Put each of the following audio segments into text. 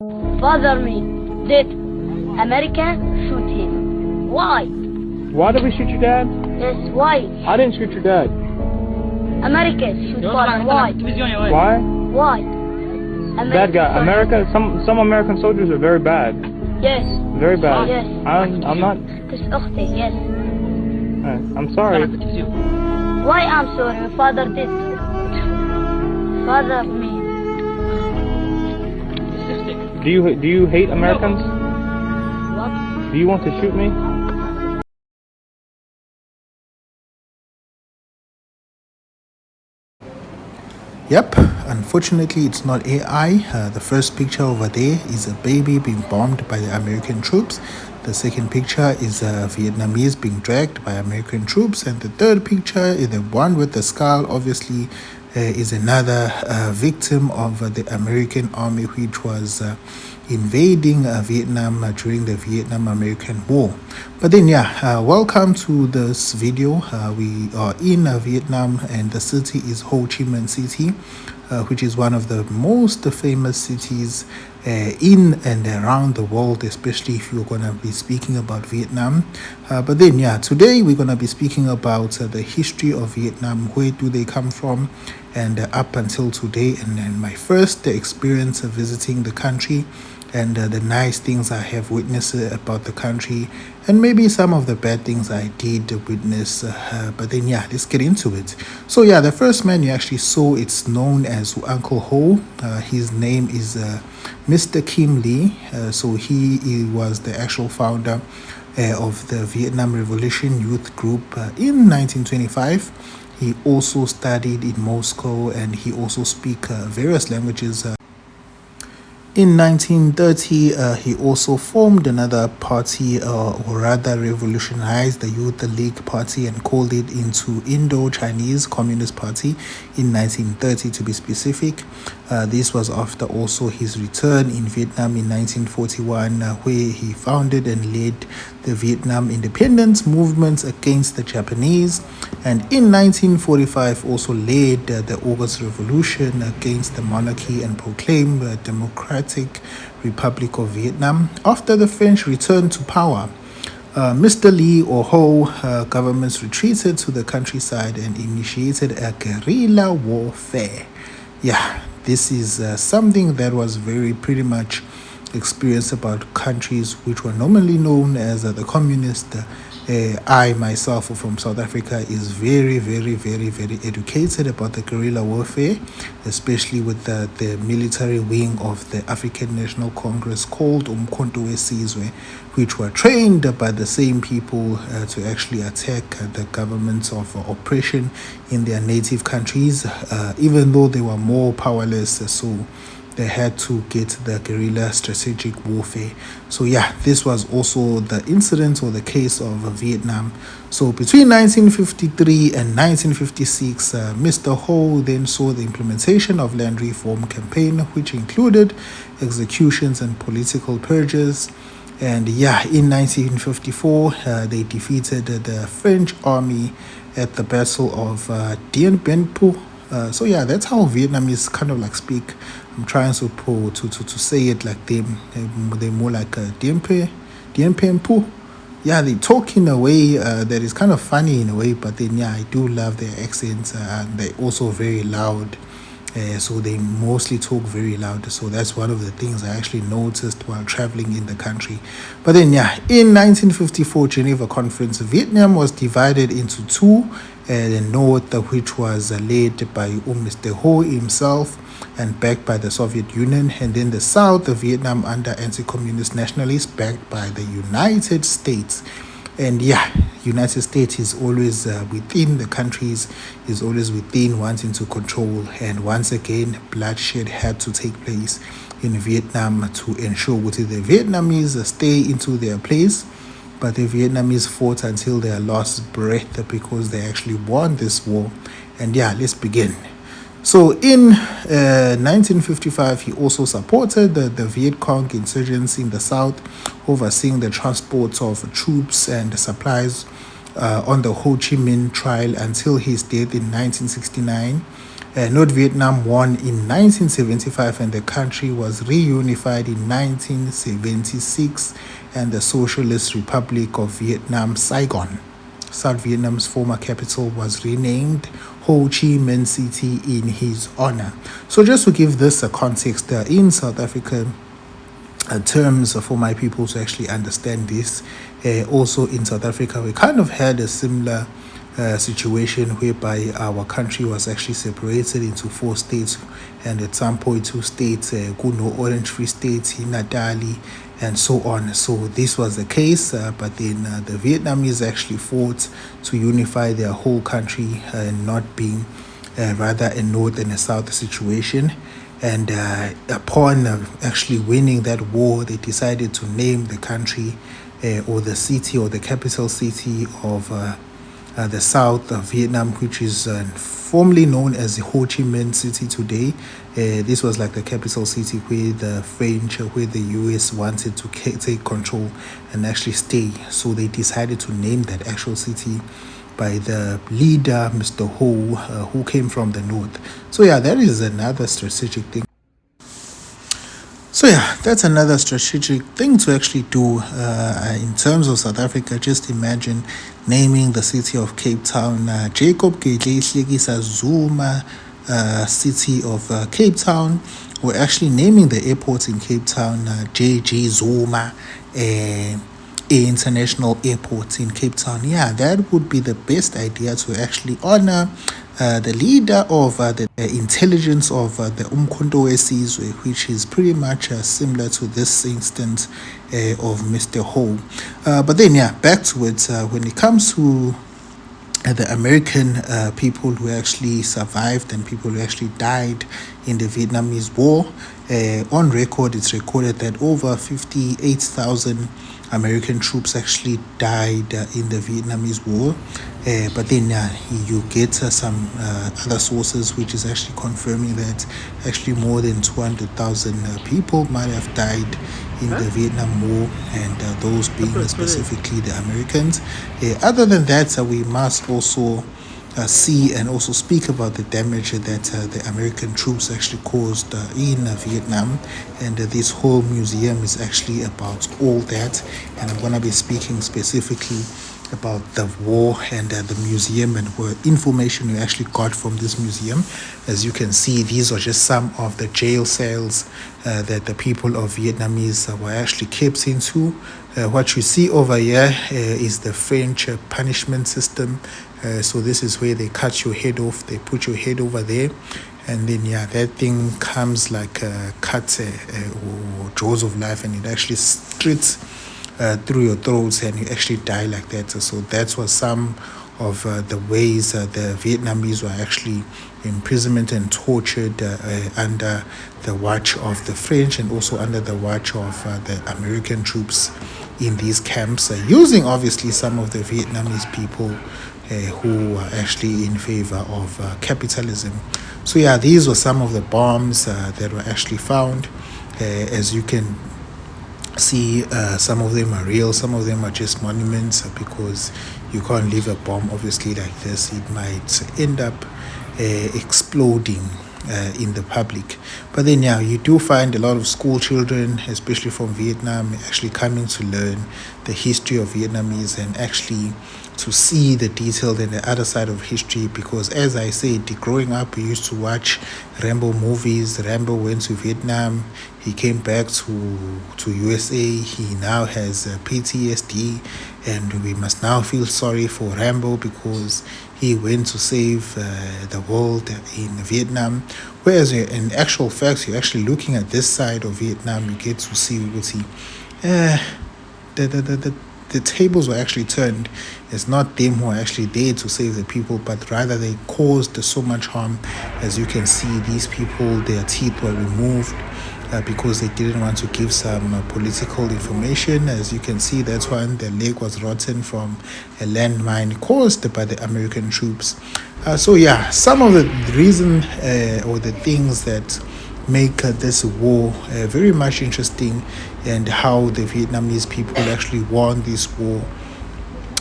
Father me did America shoot him. Why? Why did we shoot your dad? Yes, why? I didn't shoot your dad. America shoot father. Why? Why? Why? Bad guy. America. Some American soldiers are very bad. Yes. Very bad. Yes. I'm not. This أختي. Yes. I'm sorry. Why I'm sorry? Father did. Father me. Do you hate Americans? What? Do you want to shoot me? Yep, unfortunately it's not AI. The first picture over there is a baby being bombed by the American troops. The second picture is a Vietnamese being dragged by American troops. And the third picture is the one with the skull, obviously, is another victim of the American army, which was invading Vietnam during the Vietnam-American War. But then, welcome to this video. We are in Vietnam, and the city is Ho Chi Minh City, which is one of the most famous cities in and around the world, especially if you're going to be speaking about Vietnam. But then, today we're going to be speaking about the history of Vietnam. Where do they come from, and up until today, and my first experience of visiting the country, and the nice things I have witnessed about the country, and maybe some of the bad things I did witness. But then, let's get into it. So, the first man you actually saw, it's known as Uncle Ho. His name is Mr. Kim Lee. So he was the actual founder of the Vietnam Revolution Youth Group in 1925. He also studied in Moscow, and he also speaks various languages. In 1930, he also formed another party, or rather revolutionized the Youth League Party and called it into Indo-Chinese Communist Party in 1930 to be specific. This was after also his return in Vietnam in 1941, where he founded and led the Vietnam independence movement against the Japanese, and in 1945 also led the August Revolution against the monarchy and proclaimed the Democratic Republic of Vietnam. After the French returned to power, Mr. Lee or Ho governments retreated to the countryside and initiated a guerrilla warfare. This is something that was very pretty much experienced about countries which were normally known as the communist. I myself from South Africa is very, very, very, very educated about the guerrilla warfare, especially with the military wing of the African National Congress called Umkhonto weSizwe, which were trained by the same people to actually attack the governments of oppression in their native countries, even though they were more powerless. So they had to get the guerrilla strategic warfare. So this was also the incident or the case of Vietnam. So between 1953 and 1956, Mr. Ho then saw the implementation of land reform campaign, which included executions and political purges. And in 1954, they defeated the French army at the Battle of Dien Bien Phu. So that's how Vietnamese kind of like speak. I'm trying to say it like them. They're more like Dien Bien Phu. They talk in a way that is kind of funny in a way, but then I do love their accents, and they're also very loud. So they mostly talk very loud. So that's one of the things I actually noticed while traveling in the country. But then in 1954 Geneva Conference, Vietnam was divided into two. The north, which was led by Mr. Ho himself and backed by the Soviet Union, and then the south, Vietnam under anti-communist nationalists backed by the United States. And United States is always within the countries, is always within wanting to control. And once again, bloodshed had to take place in Vietnam to ensure that the Vietnamese stay into their place. But the Vietnamese fought until their last breath because they actually won this war. And let's begin. So in 1955, he also supported the Viet Cong insurgents in the south, overseeing the transport of troops and supplies on the Ho Chi Minh Trail until his death in 1969. North Vietnam won in 1975 and the country was reunified in 1976, and the Socialist Republic of Vietnam, Saigon, South Vietnam's former capital, was renamed Ho Chi Minh City in his honor. So just to give this a context, in South Africa, terms for my people to actually understand this, also in South Africa, we kind of had a similar situation whereby our country was actually separated into 4 states, and at some point 2 states, Kuno Orange Free State, Natali, and so on. So this was the case, but then the Vietnamese actually fought to unify their whole country, not being rather a north and a south situation. And upon actually winning that war, they decided to name the country or the city or the capital city of the South of Vietnam, which is formerly known as the Ho Chi Minh City today. This was like the capital city where the French, where the US wanted to take control and actually stay. So they decided to name that actual city by the leader, Mr. Ho, who came from the north. So yeah, that is another strategic thing. So yeah, that's another strategic thing to actually do in terms of South Africa. Just imagine naming the city of Cape Town, Jacob Gedleyihlekisa Zuma city of Cape Town. We're actually naming the airport in Cape Town JG Zuma International Airport in Cape Town. Yeah, that would be the best idea to actually honor the leader of the intelligence of the Umkhonto weSizwe, which is pretty much similar to this instance of Mr. Ho. But then, yeah, back to it. When it comes to the American people who actually survived and people who actually died in the Vietnamese War, on record, it's recorded that over 58,000 American troops actually died in the Vietnamese War. But then you get some other sources which is actually confirming that actually more than 200,000 people might have died in the Vietnam War, and those being specifically the Americans. Other than that, we must also see and also speak about the damage that the American troops actually caused in Vietnam, and this whole museum is actually about all that, and I'm going to be speaking specifically about the war and the museum and what information we actually got from this museum. As you can see, these are just some of the jail cells that the people of Vietnamese were actually kept into. What you see over here is the French punishment system. So this is where they cut your head off, they put your head over there, and then that thing comes like cuts or jaws of life, and it actually slits through your throats, and you actually die like that. So that was some of the ways the Vietnamese were actually imprisoned and tortured under the watch of the French, and also under the watch of the American troops in these camps, using obviously some of the Vietnamese people who are actually in favor of capitalism. So yeah, these were some of the bombs that were actually found. As you can see, some of them are real, some of them are just monuments, because you can't leave a bomb obviously like this. It might end up exploding in the public. But then you do find a lot of school children, especially from Vietnam, actually coming to learn the history of Vietnamese and actually to see the detail and the other side of history. Because as I said, growing up, we used to watch Rambo movies. Rambo went to Vietnam, he came back to USA, he now has PTSD, and we must now feel sorry for Rambo because he went to save the world in Vietnam. Whereas in actual fact, you're actually looking at this side of Vietnam, you get to see the tables were actually turned. It's not them who are actually there to save the people, but rather they caused so much harm. As you can see, these people, their teeth were removed because they didn't want to give some political information. As you can see, that's why the leg was rotten from a landmine caused by the American troops. So yeah, some of the reason or the things that make this war very much interesting, and how the Vietnamese people actually won this war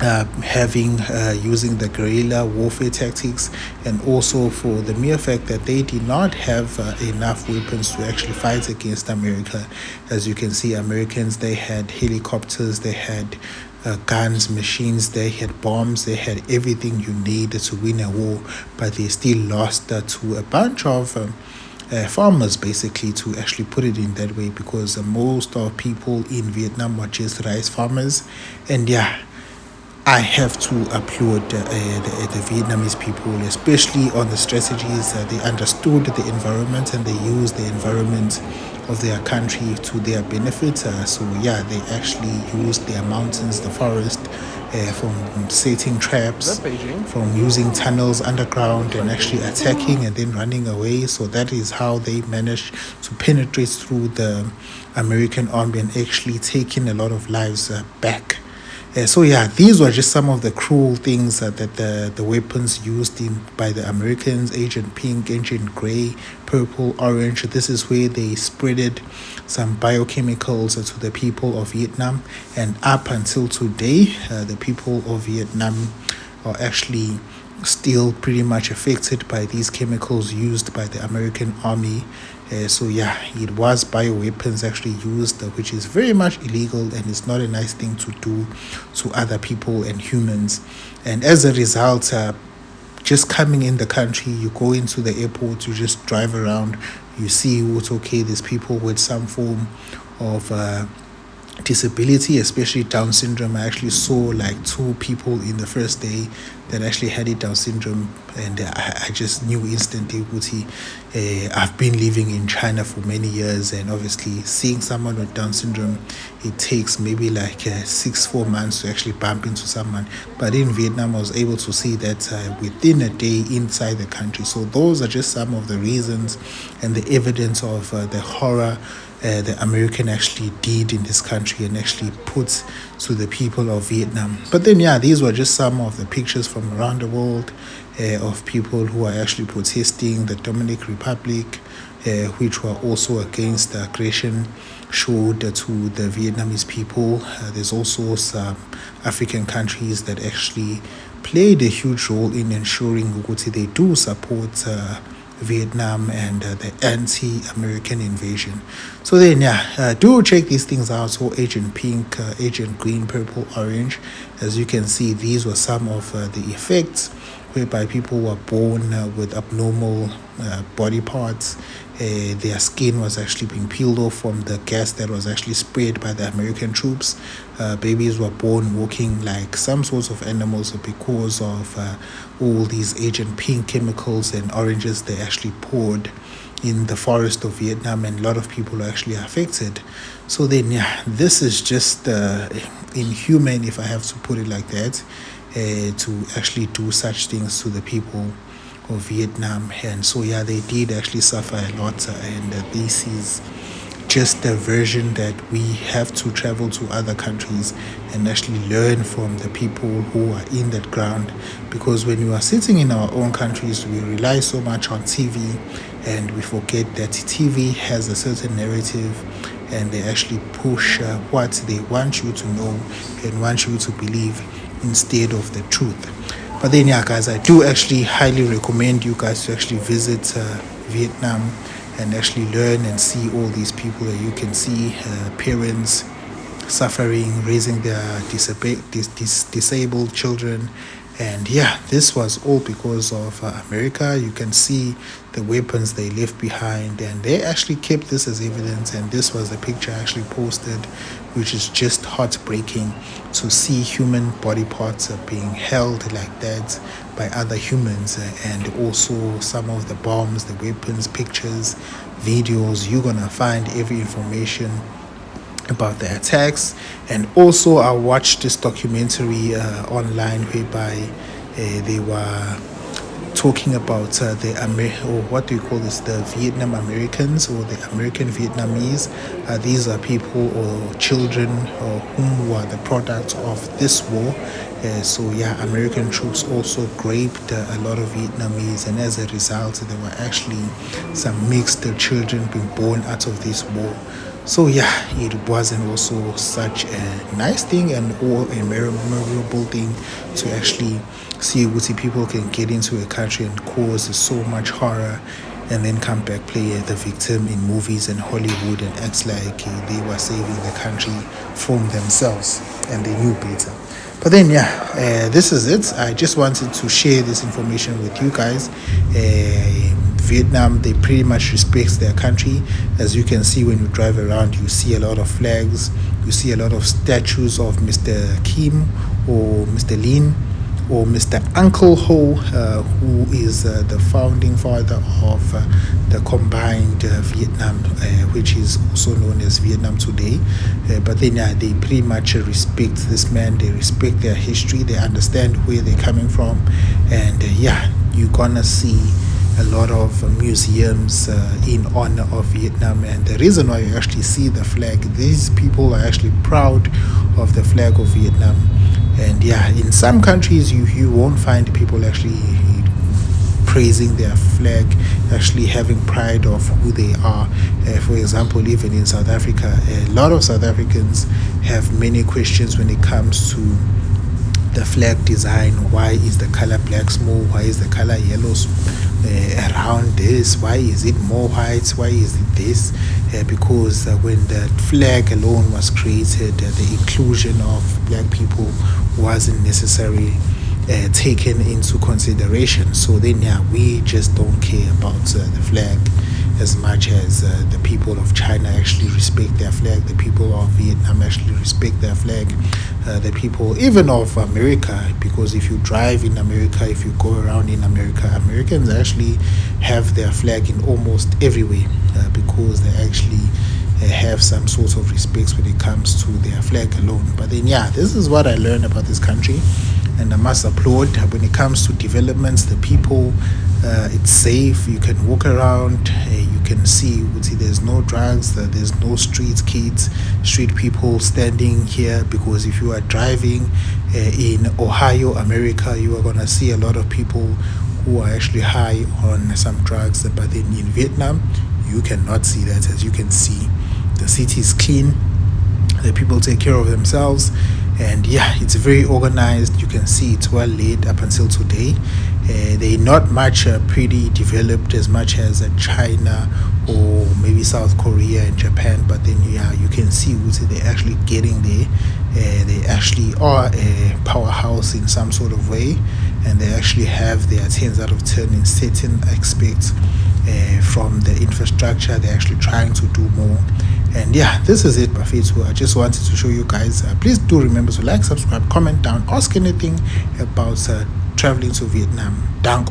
using the guerrilla warfare tactics, and also for the mere fact that they did not have enough weapons to actually fight against America. As you can see, Americans, they had helicopters, they had guns, machines, they had bombs, they had everything you need to win a war, but they still lost to a bunch of farmers, basically, to actually put it in that way, because most of people in Vietnam were just rice farmers. And yeah, I have to applaud the Vietnamese people, especially on the strategies. They understood the environment and they used the environment of their country to their benefit. So yeah, they actually used their mountains, the forest, from setting traps, from using tunnels underground and actually attacking and then running away. So that is how they managed to penetrate through the American army and actually taking a lot of lives back. So yeah, these were just some of the cruel things that the weapons used by the Americans: Agent Pink, Agent Gray, Purple, Orange. This is where they spreaded some biochemicals to the people of Vietnam, and up until today, the people of Vietnam are actually still pretty much affected by these chemicals used by the American army. So yeah, it was bioweapons actually used, which is very much illegal and it's not a nice thing to do to other people and humans. And as a result, just coming in the country, you go into the airport, you just drive around, you see what's okay, there's people with some form of disability, especially Down syndrome. I actually saw like 2 people in the first day that actually had it, Down syndrome, and I just knew instantly, I've been living in China for many years, and obviously seeing someone with Down syndrome, it takes maybe like 4 months to actually bump into someone. But in Vietnam, I was able to see that within a day inside the country. So those are just some of the reasons and the evidence of the horror the American actually did in this country and actually put to the people of Vietnam. But then yeah, these were just some of the pictures from around the world of people who are actually protesting. The Dominican Republic, which were also against the aggression showed to the Vietnamese people. There's also some African countries that actually played a huge role in ensuring that they do support Vietnam and the anti-American invasion. So then yeah, do check these things out. So Agent Pink, Agent Green, Purple, Orange. As you can see, these were some of the effects whereby people were born with abnormal body parts. Their skin was actually being peeled off from the gas that was actually sprayed by the American troops. Babies were born walking like some sorts of animals because of all these Agent Pink chemicals and oranges they actually poured in the forest of Vietnam, and a lot of people are actually affected. So then yeah, this is just inhumane, if I have to put it like that, to actually do such things to the people of Vietnam. And so yeah, they did actually suffer a lot, and this is just a version that we have to travel to other countries and actually learn from the people who are in that ground. Because when we are sitting in our own countries, we rely so much on TV and we forget that TV has a certain narrative and they actually push what they want you to know and want you to believe instead of the truth. But then yeah guys, I do actually highly recommend you guys to actually visit Vietnam and actually learn and see all these people that you can see, parents suffering, raising their disabled children. And yeah, this was all because of America. You can see the weapons they left behind, and they actually kept this as evidence. And this was the picture I actually posted, which is just heartbreaking to see human body parts being held like that by other humans. And also some of the bombs, the weapons, pictures, videos. You're gonna find every information about the attacks. And also I watched this documentary online whereby they were talking about the Vietnam Americans, or the American Vietnamese. These are people or children whom were the product of this war. So yeah, American troops also raped a lot of Vietnamese, and as a result there were actually some mixed children being born out of this war. So yeah, it wasn't also such a nice thing and or a memorable thing to actually see people can get into a country and cause so much horror and then come back play the victim in movies and Hollywood and act like they were saving the country from themselves and they knew better. But then this is it. I just wanted to share this information with you guys. Vietnam, they pretty much respect their country. As you can see when you drive around, you see a lot of flags, you see a lot of statues of Mr. Kim or Mr. Lin or Mr. Uncle Ho, who is the founding father of the combined Vietnam, which is also known as Vietnam today. But then they pretty much respect this man, they respect their history, they understand where they're coming from, and you're gonna see a lot of museums in honor of Vietnam. And the reason why you actually see the flag, these people are actually proud of the flag of Vietnam. And in some countries you won't find people actually praising their flag, actually having pride of who they are. For example, even in South Africa, a lot of South Africans have many questions when it comes to the flag design. Why is the color black small? Why is the color yellow around this? Why is it more white? Why is it this? Because when the flag alone was created, the inclusion of black people wasn't necessarily taken into consideration. So then we just don't care about the flag as much as the people of China actually respect their flag, the people of Vietnam actually respect their flag, the people even of America, because if you drive in America, if you go around in America, Americans actually have their flag in almost everywhere because they actually have some sort of respect when it comes to their flag alone. But then this is what I learned about this country, and I must applaud when it comes to developments, the people. It's safe, you can walk around, you can see there's no drugs, there's no street kids, street people standing here, because if you are driving in Ohio, America, you are going to see a lot of people who are actually high on some drugs. But then in Vietnam, you cannot see that. As you can see, the city is clean, the people take care of themselves, and it's very organized. You can see it's well laid up until today. They're not much pretty developed as much as China or maybe South Korea and Japan, but then you can see they're actually getting there. They actually are a powerhouse in some sort of way, and they actually have their 10s out of 10 in certain aspects from the infrastructure. They're actually trying to do more. And this is it, Bafethu. I just wanted to show you guys. Please do remember to like, subscribe, comment down, ask anything about traveling to Vietnam. Danko.